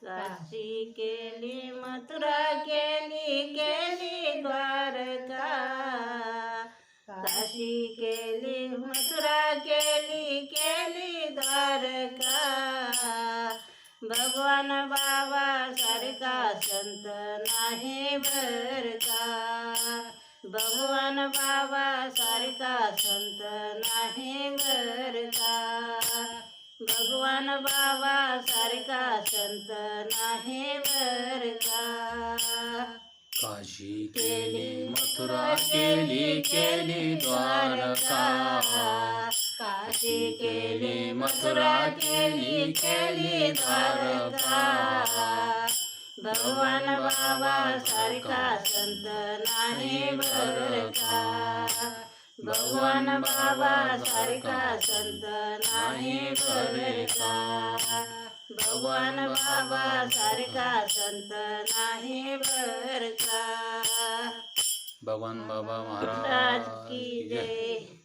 काशी केली मथुरा केली द्वारका, काशी केली मथुरा केली द्वारका। भगवान बाबा सारखा संत नाही बर का, भगवान बाबा सारखा संत नाही बर का, भगवान बाबा सारखा संत नाही बर का। काशी केली मथुरा केली द्वारका, काशी केली मथुरा केली द्वारका। भगवान बाबा सारखा संत नाही बर का, भगवान बाबा सारखा संत नाही बर का, भगवान बाबा सारखा संत नाही बर का। भगवान बाबा महाराज की जय।